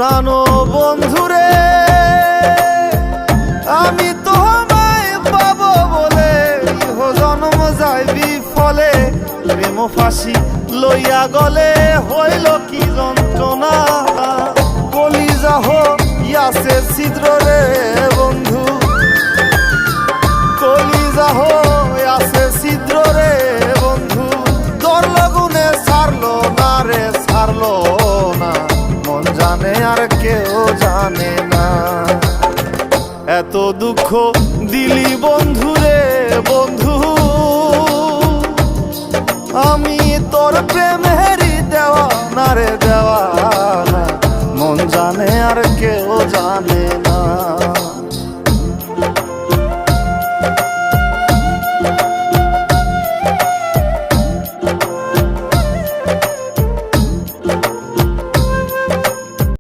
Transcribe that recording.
প্রাণ বন্ধুরে আমি তোমায় পাবো বলে ইহ জন্ম যায় বিফলে প্রেম ফাঁসি লইয়া গলে হইল কি যন্ত্রণা কলিজা হইয়াছে ছিদ্র রে বন্ধু কলিজা হইয়াছে ছিদ্র রে বন্ধু তোর লগুনে ছাড়লো না রে ছাড়লো না মন জানে আর কেউ জানে না এত দুঃখ দিলি বন্ধু রে বন্ধু আমি তোর প্রেমেরই দেওয়া না রে দেওয়া না মন জানে আর কেউ জানে